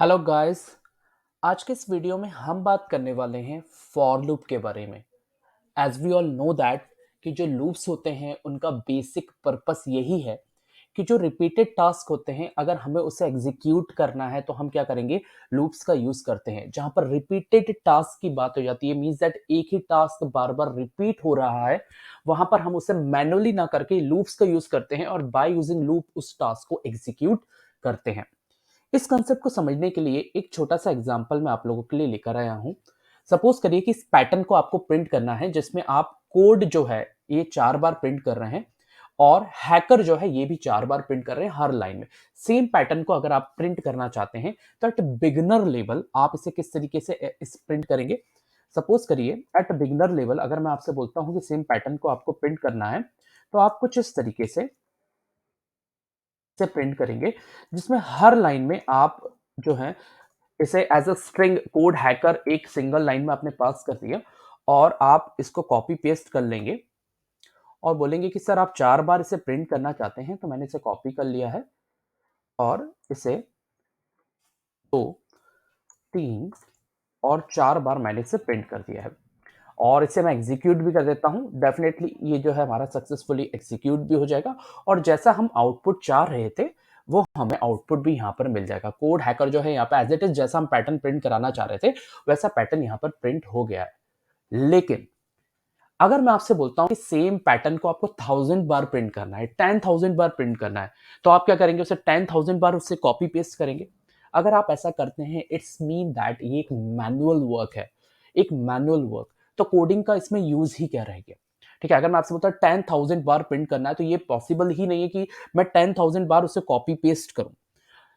Hello guys. आज के इस वीडियो में हम बात करने वाले हैं फॉर लूप के बारे में। As we all know that कि जो लूप्स होते हैं उनका बेसिक पर्पस यही है कि जो रिपीटेड टास्क होते हैं अगर हमें उसे एग्जीक्यूट करना है तो हम क्या करेंगे, लूप्स का यूज करते हैं। जहां पर रिपीटेड टास्क की बात हो जाती है, मींस दैट एक ही टास्क बार बार रिपीट हो रहा है, वहां पर हम उसे मैनुअली ना करके लूप्स का यूज करते हैं और बाय यूजिंग लूप उस टास्क को एग्जीक्यूट करते हैं। इस कंसेप्ट को समझने के लिए एक छोटा सा एग्जांपल मैं आप लोगों के लिए लेकर आया हूं। सपोज करिए कि इस पैटर्न को आपको प्रिंट करना है जिसमें आप कोड जो है ये 4 बार प्रिंट कर रहे हैं और हैकर जो है ये भी 4 बार प्रिंट कर रहे हैं हर लाइन में। सेम पैटर्न को अगर आप प्रिंट करना चाहते हैं तो एट बिगिनर लेवल आप इसे किस तरीके से इस प्रिंट करेंगे। सपोज करिए एट बिगिनर लेवल अगर मैं आपसे बोलता हूं कि सेम पैटर्न को आपको प्रिंट करना है तो आप कुछ इस तरीके से प्रिंट करेंगे जिसमें हर लाइन में आप जो है इसे as a string code hacker एक सिंगल लाइन में आपने पास कर दिया और आप इसको कॉपी पेस्ट कर लेंगे और बोलेंगे कि सर आप 4 बार इसे प्रिंट करना चाहते हैं, तो मैंने इसे कॉपी कर लिया है और इसे 2, 3 और 4 बार मैंने इसे प्रिंट कर दिया है और इसे मैं एग्जीक्यूट भी कर देता हूं। डेफिनेटली ये जो है हमारा सक्सेसफुली एग्जीक्यूट भी हो जाएगा और जैसा हम आउटपुट चाह रहे थे वो हमें आउटपुट भी यहाँ पर मिल जाएगा। कोड हैकर जो है यहाँ पे एज इट इज जैसा हम पैटर्न प्रिंट कराना चाह रहे थे वैसा पैटर्न यहाँ पर प्रिंट हो गया है। लेकिन अगर मैं आपसे बोलता हूं कि सेम पैटर्न को आपको 1000 बार प्रिंट करना है, 10,000 बार प्रिंट करना है, तो आप क्या करेंगे, उसे 10,000 बार उससे कॉपी पेस्ट करेंगे। अगर आप ऐसा करते हैं इट्स मीन दैट ये एक मैनुअल वर्क है, एक मैनुअल वर्क। तो कोडिंग का इसमें यूज ही क्या रह गया। ठीक है, अगर मैं आपसे बोलता हूँ 10,000 बार प्रिंट करना है तो ये पॉसिबल ही नहीं है कि मैं 10,000 बार उसे कॉपी पेस्ट करूं।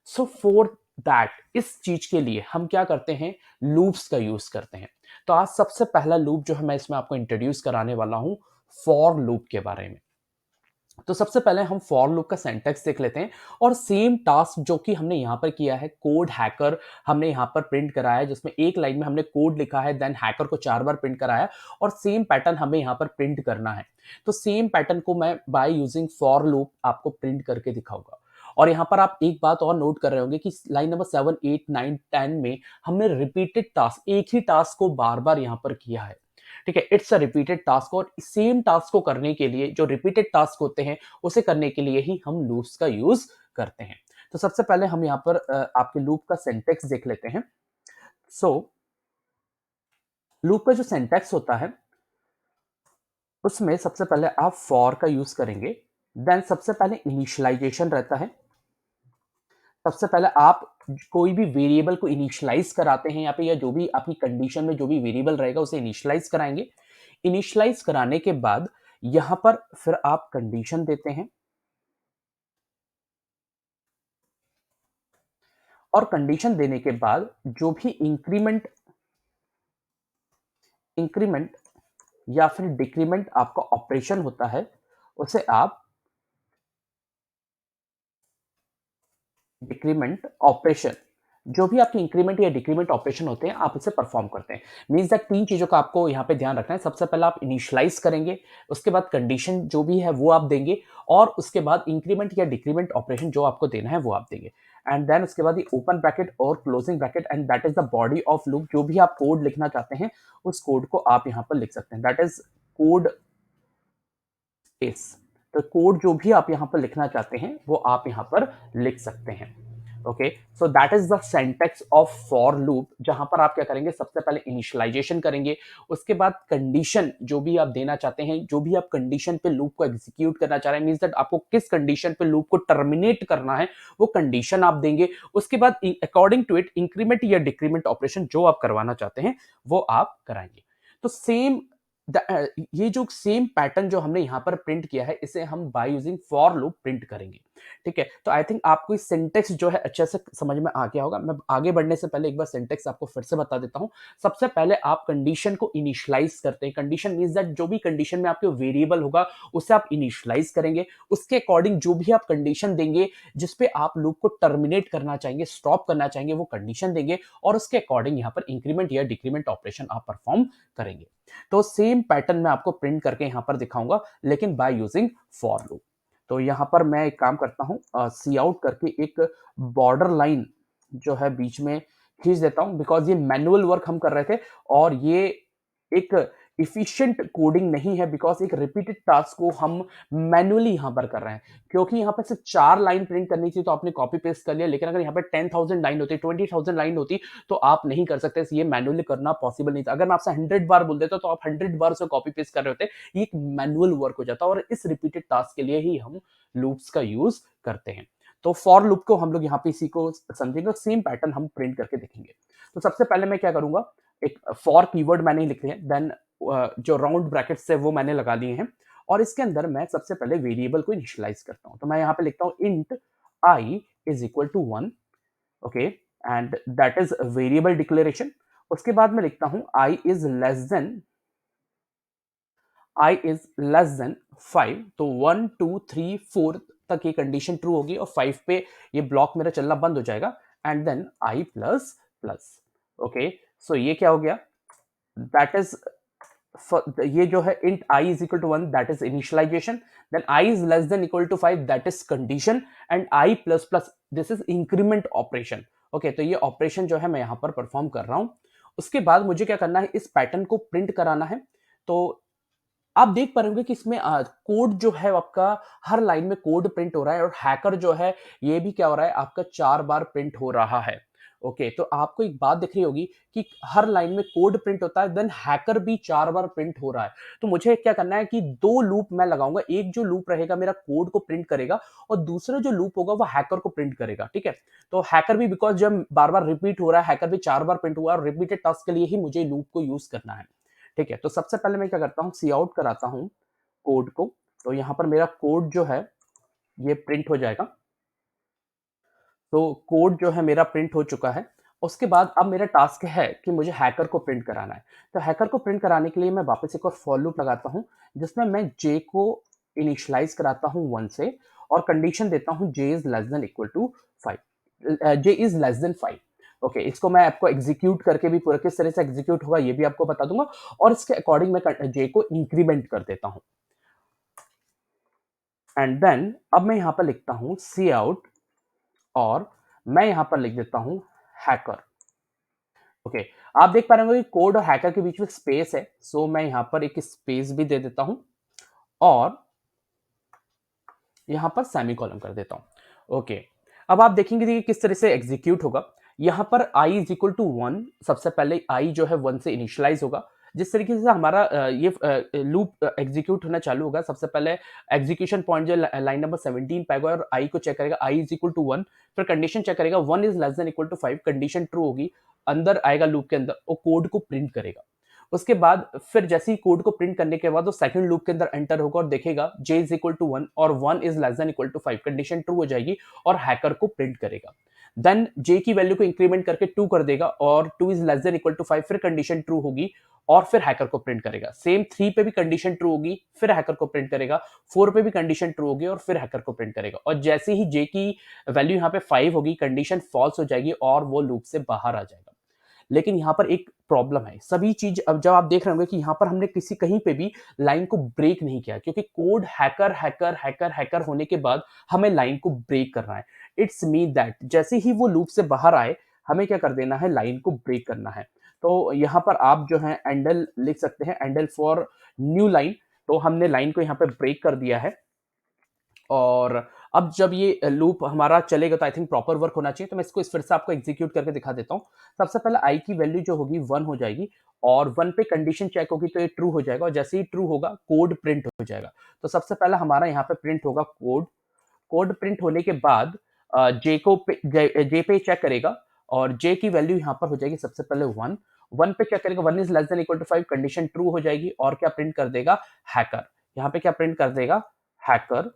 सो फॉर दैट इस चीज के लिए हम क्या करते हैं, लूप्स का यूज करते हैं। तो आज सबसे पहला लूप जो है मैं इसमें आपको इंट्रोड्यूस कराने वाला हूं फॉर लूप के बारे में। तो सबसे पहले हम फॉर लूप का सिंटैक्स देख लेते हैं और सेम टास्क जो कि हमने यहां पर किया है, कोड हैकर हमने यहां पर प्रिंट कराया है जिसमें एक लाइन में हमने कोड लिखा है, देन हैकर को 4 बार प्रिंट कराया और सेम पैटर्न हमें यहां पर प्रिंट करना है। तो सेम पैटर्न को मैं बाय यूजिंग फॉर लूप आपको प्रिंट करके दिखाऊंगा। और यहां पर आप एक बात और नोट कर रहे होंगे कि लाइन नंबर 7, 8, 9, 10 में हमने रिपीटेड टास्क, एक ही टास्क को बार बार यहां पर किया है। ठीक है, इट्स अ रिपीटेड टास्क और सेम टास्क को करने के लिए, जो रिपीटेड टास्क होते हैं उसे करने के लिए ही हम लूप्स का यूज करते हैं। तो सबसे पहले हम यहाँ पर आपके लूप का सिंटैक्स देख लेते हैं। सो लूप का जो सिंटैक्स होता है उसमें सबसे पहले आप फॉर का यूज करेंगे। देन सबसे पहले इनिशियलाइजेशन रहता है। सबसे पहले आप कोई भी वेरिएबल को इनिशियलाइज कराते हैं यहाँ पे, या जो भी आपकी कंडीशन में जो भी वेरिएबल रहेगा उसे इनिशियलाइज कराएंगे। इनिशियलाइज कराने के बाद यहां पर फिर आप कंडीशन देते हैं और कंडीशन देने के बाद जो भी इंक्रीमेंट इंक्रीमेंट या फिर डिक्रीमेंट आपका ऑपरेशन होता है उसे आप डिक्रीमेंट ऑपरेशन, जो भी आपके इंक्रीमेंट या डिक्रीमेंट ऑपरेशन होते हैं आप उसे परफॉर्म करते हैं। मींस दैट 3 चीजों का आपको यहाँ पे ध्यान रखना है। सबसे पहले आप इनिशियलाइज करेंगे, उसके बाद कंडीशन जो भी है वो आप देंगे और उसके बाद इंक्रीमेंट या डिक्रीमेंट ऑपरेशन जो आपको देना है वो आप देंगे। एंड देन उसके बाद ये ओपन ब्रैकेट और closing bracket and that is the body of loop. जो भी आप कोड लिखना चाहते हैं उस कोड को आप यहाँ पर लिख सकते हैं, दैट इज कोड स्पेस। तो कोड जो भी आप यहाँ पर लिखना चाहते हैं वो आप यहाँ पर लिख सकते हैं। Okay, so that is the syntax of for loop, जहां पर आप क्या करेंगे, सबसे पहले इनिशियलाइजेशन करेंगे, उसके बाद कंडीशन जो भी आप देना चाहते हैं, जो भी आप कंडीशन पे लूप को एग्जीक्यूट करना चाह रहे हैं, मींस दैट आपको किस कंडीशन पे लूप को टर्मिनेट करना है वो कंडीशन आप देंगे। उसके बाद अकॉर्डिंग टू इट इंक्रीमेंट या डिक्रीमेंट ऑपरेशन जो आप करवाना चाहते हैं वो आप कराएंगे। तो सेम ये जो सेम पैटर्न जो हमने यहां पर प्रिंट किया है इसे हम bye using for loop print करेंगे। ठीक है, तो आई थिंक आपको इस सिंटेक्स जो है अच्छे से समझ में आ गया होगा। मैं आगे बढ़ने से पहले एक बार सिंटेक्स आपको फिर से बता देता हूं। सबसे पहले आप कंडीशन को इनिशियलाइज करते हैं। कंडीशन मींस दैट जो भी कंडीशन में आपके वेरिएबल होगा उसे आप इनिशियलाइज करेंगे, उसके अकॉर्डिंग जो भी आप कंडीशन देंगे जिसपे आप लूप को टर्मिनेट करना चाहेंगे, स्टॉप करना चाहेंगे, वो कंडीशन देंगे और उसके अकॉर्डिंग यहां पर इंक्रीमेंट या डिक्रीमेंट ऑपरेशन आप परफॉर्म करेंगे। तो सेम पैटर्न मैं आपको प्रिंट करके यहां पर दिखाऊंगा लेकिन बाय यूजिंग फॉर लूप। तो यहां पर मैं एक काम करता हूं, सी आउट करके एक बॉर्डर लाइन जो है बीच में खींच देता हूँ, बिकॉज़ ये मैनुअल वर्क हम कर रहे थे और ये एक एफिशिएंट कोडिंग नहीं है, बिकॉज़ एक रिपीटेड टास्क को हम मैनुअली यहाँ पर कर रहे हैं। क्योंकि यहाँ पे सिर्फ 4 लाइन प्रिंट करनी थी तो आपने कॉपी पेस्ट कर लिया, लेकिन अगर यहाँ पे 10,000 लाइन होती, 20,000 लाइन होती तो आप नहीं कर सकते, ये मैनुअली करना पॉसिबल नहीं था। अगर मैं आपसे 100 बार बोल देता तो आप 100 बार उसे कॉपी पेस्ट कर रहे होते, ये एक मैनुअल वर्क हो जाता, और इस रिपीटेड टास्क के लिए ही हम लूप्स का यूज़ करते हैं। तो फॉर लूप को हम लोग यहाँ पे इसी को समझेंगे, सेम पैटर्न हम प्रिंट करके देखेंगे। तो सबसे पहले मैं क्या करूँगा, एक फॉर कीवर्ड मैंने लिख लिया है, देन जो राउंड ब्रैकेट्स है वो मैंने लगा लिए हैं, और इसके अंदर मैं सबसे पहले वेरिएबल को इनिशियलाइज करता हूँ। तो मैं यहाँ पे लिखता हूँ int I is equal to 1, okay, and that is variable declaration. उसके बाद मैं लिखता हूँ आई इज लेस देन 5, तो 1 2 3 4 तक ये कंडीशन ट्रू होगी और 5 पे ये ब्लॉक मेरा चलना बंद हो जाएगा, and then i plus plus. Okay, so ये क्या हो गया, दैट इज ये जो है int I is equal to 1, that is initialization, then I is less than equal to 5, that is condition, and I plus plus, this is increment operation। Okay, तो ये operation जो है मैं यहाँ पर परफॉर्म कर रहा हूँ। उसके बाद मुझे क्या करना है, इस पैटर्न को प्रिंट कराना है। तो आप देख पा रहे होंगे कि इसमें कोड जो है आपका हर लाइन में कोड प्रिंट हो रहा है, और हैकर जो है ये भी क्या हो रहा है, आपका 4 बार प्रिंट हो रहा है। ओके, तो आपको एक बात दिख रही होगी कि हर लाइन में कोड प्रिंट होता है, देन हैकर भी 4 बार प्रिंट हो रहा है। तो मुझे क्या करना है कि 2 लूप मैं लगाऊंगा, एक जो लूप रहेगा मेरा कोड को प्रिंट करेगा, और दूसरा जो लूप होगा वो हैकर को प्रिंट करेगा। ठीक है, तो हैकर भी, बिकॉज जब बार बार रिपीट हो रहा है, हैकर भी 4 बार प्रिंट हुआ है, और रिपीटेड टास्क के लिए ही मुझे लूप को यूज करना है। ठीक है, तो सबसे पहले मैं क्या करता हूँ, सी आउट कराता हूँ कोड को। तो यहाँ पर मेरा कोड जो है ये प्रिंट हो जाएगा। तो कोड जो है मेरा प्रिंट हो चुका है। उसके बाद अब मेरा टास्क है कि मुझे हैकर को प्रिंट कराना है। तो हैकर को प्रिंट कराने के लिए मैं वापस एक और फॉर लूप लगाता हूँ, जिसमें मैं जे को इनिशियलाइज कराता हूँ 1 से, और कंडीशन देता हूँ j is less than equal to 5, j is less than 5। Okay, इसको मैं आपको एग्जीक्यूट करके भी पूरा किस तरह से एग्जीक्यूट होगा ये भी आपको बता दूंगा, और इसके अकॉर्डिंग मैं जे को इंक्रीमेंट कर देता हूँ। एंड देन अब मैं यहाँ पर लिखता हूँ सी आउट, और मैं यहां पर लिख देता हूं हैकर। ओके, आप देख पा रहे होंगे कि कोड और हैकर के बीच में स्पेस है, सो मैं यहां पर एक स्पेस भी दे देता हूं, और यहां पर सेमीकोलन कर देता हूं। ओके, अब आप देखेंगे कि किस तरह से एग्जीक्यूट होगा। यहां पर i इज इक्वल टू 1, सबसे पहले i जो है 1 से इनिशियलाइज होगा। जिस तरीके से हमारा ये लूप एग्जीक्यूट होना चालू होगा, सबसे पहले एग्जीक्यूशन पॉइंट जो लाइन नंबर 17 पे आएगा और i को चेक करेगा, i इज इक्वल टू 1, फिर कंडीशन चेक करेगा, 1 is less than equal to 5, condition true होगी, अंदर आएगा लूप के अंदर, वो कोड को प्रिंट करेगा। उसके बाद फिर जैसे ही कोड को प्रिंट करने के बाद वो सेकंड लूप के अंदर एंटर होगा और देखेगा j इज इक्वल टू 1 और 1 is less than equal to 5, condition true हो जाएगी और हैकर को प्रिंट करेगा। देन j की वैल्यू को इंक्रीमेंट करके 2 कर देगा और 2 is less than equal to 5, फिर कंडीशन ट्रू होगी और फिर हैकर को प्रिंट करेगा। सेम 3 पे भी कंडीशन ट्रू होगी, फिर हैकर को प्रिंट करेगा, 4 पे भी कंडीशन ट्रू होगी और फिर हैकर को प्रिंट करेगा। और जैसे ही j की वैल्यू यहाँ पे 5 होगी, कंडीशन फॉल्स हो जाएगी और वो लूप से बाहर आ जाएगा। लेकिन यहाँ पर एक प्रॉब्लम है, सभी चीज अब जब आप देख रहे होंगे कि यहाँ पर हमने किसी कहीं पे भी लाइन को ब्रेक नहीं किया, क्योंकि code hacker hacker hacker hacker होने के बाद हमें लाइन को ब्रेक करना है। इट्स मीन दैट जैसे ही वो लूप से बाहर आए, हमें क्या कर देना है, लाइन को ब्रेक करना है। तो यहाँ पर आप जो है एंडल लिख सकते हैं, एंडल फॉर न्यू लाइन। तो हमने लाइन को यहाँ पे ब्रेक कर दिया है, और अब जब ये लूप हमारा चलेगा तो आई थिंक प्रॉपर वर्क होना चाहिए। तो मैं इसको इस फिर से आपको एग्जीक्यूट करके दिखा देता हूँ। सबसे पहले आई की वैल्यू जो होगी 1 हो जाएगी, और 1 पे कंडीशन चेक होगी तो ये ट्रू हो जाएगा, और जैसे ही ट्रू होगा कोड प्रिंट हो जाएगा। तो सबसे पहले हमारा यहाँ पे प्रिंट होगा कोड। कोड प्रिंट होने के बाद जे पे चेक करेगा, और जे की वैल्यू यहाँ पर हो जाएगी सबसे पहले 1। 1 पे चेक करेगा, 1 is less than equal to 5, condition true हो जाएगी और क्या प्रिंट कर देगा, हैकर। यहाँ पे क्या प्रिंट कर देगा, हैकर।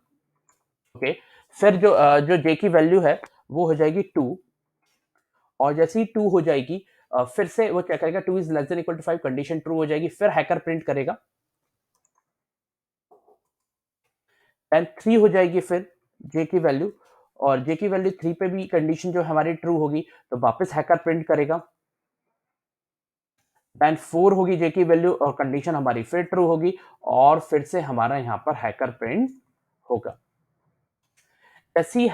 ओके, फिर जो जे की वैल्यू है वो हो जाएगी 2, और जैसे ही 2 हो जाएगी फिर से वो क्या करेगा, 2 is less than equal to 5, condition true हो जाएगी, फिर हैकर प्रिंट करेगा। एंड 3 हो जाएगी फिर जे की वैल्यू, और जे की वैल्यू 3 पे भी कंडीशन जो हमारी ट्रू होगी तो वापस हैकर प्रिंट करेगा। देन 4 होगी जे की वैल्यू और कंडीशन हमारी फिर ट्रू होगी, और फिर से हमारा यहाँ पर हैकर प्रिंट होगा। जैसी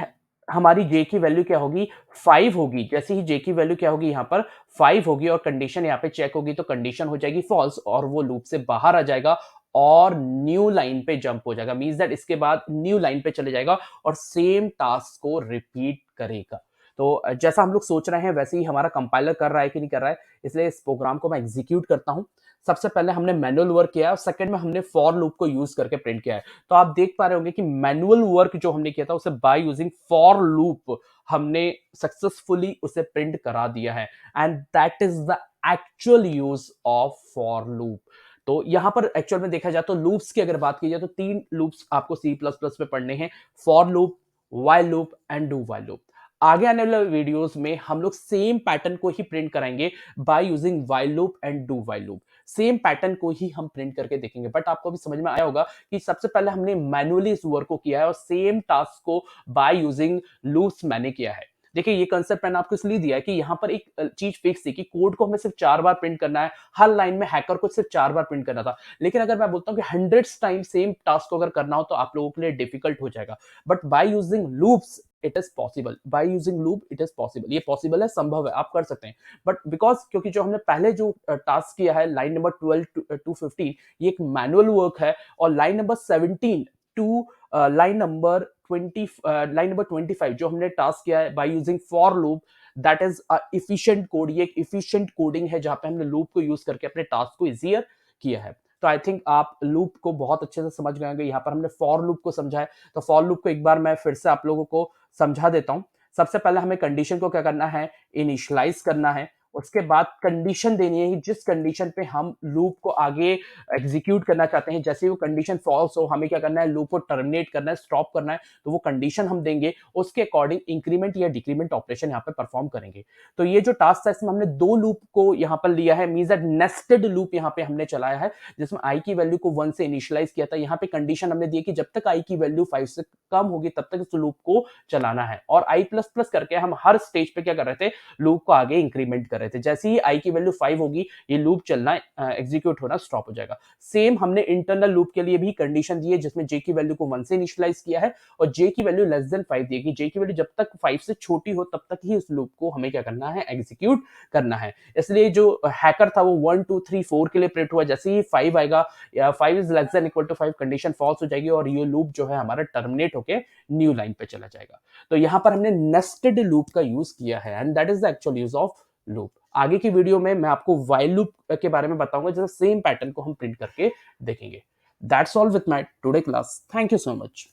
हमारी जे की वैल्यू क्या होगी 5 होगी। जैसे ही जे की वैल्यू क्या होगी यहाँ पर 5 होगी और कंडीशन यहाँ पे चेक होगी तो कंडीशन हो जाएगी फॉल्स और वो लूप से बाहर आ जाएगा और न्यू लाइन पे जंप हो जाएगा। मींस दैट इसके बाद न्यू लाइन पे चले जाएगा और सेम टास्क को रिपीट करेगा। तो जैसा हम लोग सोच रहे हैं वैसे ही हमारा कंपाइलर कर रहा है कि नहीं कर रहा है, इसलिए इस प्रोग्राम को मैं एग्जीक्यूट करता हूं। सबसे पहले हमने मैनुअल वर्क किया है और सेकंड में हमने फॉर लूप को यूज करके प्रिंट किया है। तो आप देख पा रहे होंगे कि मैनुअल वर्क जो हमने किया था उसे बाय यूजिंग फॉर लूप हमने सक्सेसफुली उसे प्रिंट करा दिया है and that is the actual use of for loop. तो यहां पर एक्चुअल में देखा जाए तो लूप्स की अगर बात की जाए तो 3 लूप्स आपको सी प्लस प्लस में पढ़ने हैं, for loop, while loop and do while loop. आगे आने वाले वीडियोस में हम लोग सेम पैटर्न को ही प्रिंट कराएंगे by using while loop and do while loop. Same pattern को ही हम प्रिंट करके देखेंगे। बट आपको भी समझ में आया होगा कि सबसे पहले हमने मैनुअली इस वर्क को किया है और सेम टास्क को बाय यूजिंग लूप्स मैंने किया है। देखिए ये कंसेप्ट मैंने आपको इसलिए दिया है कि यहाँ पर एक चीज फिक्स थी कि कोड को हमें सिर्फ 4 बार प्रिंट करना है। हर लाइन में हैकर को सिर्फ 4 बार प्रिंट करना था। लेकिन अगर मैं बोलता हूँ कि हंड्रेड्स टाइम सेम टास्क को अगर करना हो तो आप लोगों के लिए डिफिकल्ट हो जाएगा। But by using loops it is possible. By using loop it is possible. ये पॉसिबल है, संभव है, आप कर सकते हैं। बट बिकॉज क्योंकि जो हमने पहले जो टास्क किया है लाइन नंबर 12 टू 15 ये एक मैनुअल वर्क है और line number 17 to line number 25 जो हमने टास्क किया है by using for loop that is efficient code. ये एक इफिशिएंट कोडिंग है जहां पे हमने लूप को यूज करके अपने टास्क को इजियर किया है। तो आई थिंक आप लूप को बहुत अच्छे से समझ गए होंगे। यहाँ पर हमने फॉर लूप को समझा है तो फॉर लूप को एक बार मैं फिर से आप लोगों को समझा देता हूं। सबसे पहले हमें कंडीशन को क्या करना है, इनिशियलाइज करना है। उसके बाद कंडीशन देनी है जिस कंडीशन पे हम लूप को आगे एग्जीक्यूट करना चाहते हैं। जैसे वो कंडीशन फॉल्स हो हमें क्या करना है, लूप को टर्मिनेट करना है, स्टॉप करना है। तो वो कंडीशन हम देंगे, उसके अकॉर्डिंग इंक्रीमेंट या डिक्रीमेंट ऑपरेशन यहाँ पे परफॉर्म करेंगे। तो ये जो टास्क था इसमें हमने 2 लूप को यहाँ पर लिया है। मींस दैट नेस्टेड लूप यहाँ पे हमने चलाया है जिसमें आई की वैल्यू को 1 से इनिशियलाइज किया था। यहाँ पे कंडीशन हमने दी कि जब तक आई की वैल्यू 5 से कम होगी तब तक इस लूप को चलाना है। और आई प्लस प्लस करके हम हर स्टेज पे क्या कर रहे थे, लूप को आगे इंक्रीमेंट कर रहे थे। जैसे ही आई की वैल्यू 5 होगी ये लूप चलना एग्जीक्यूट होना स्टॉप हो जाएगा। सेम हमने इंटरनल लूप के लिए भी कंडीशन दी है जिसमें जे की वैल्यू को 1 से इनिशियलाइज किया है और जे की वैल्यू लेस देन 5 दी है कि जे की वैल्यू जब तक 5 से छोटी हो तब तक ही इस लूप को हमें क्या करना है, एग्जीक्यूट करना है। इसलिए जो हैकर था वो 1 2 3 4 के लिए प्रिंट हुआ। जैसे ही 5 आएगा या 5 is less than equal to 5 condition false हो जाएगी और ये लूप जो है हमारा टर्मिनेट होके न्यू लाइन पे चला जाएगा। तो यहां पर हमने नेस्टेड लूप का यूज किया है and that is the actual use of loop. आगे की वीडियो में मैं आपको व्हाइल लूप के बारे में बताऊंगा जैसे सेम पैटर्न को हम प्रिंट करके देखेंगे। That's all with my today class. Thank you so much.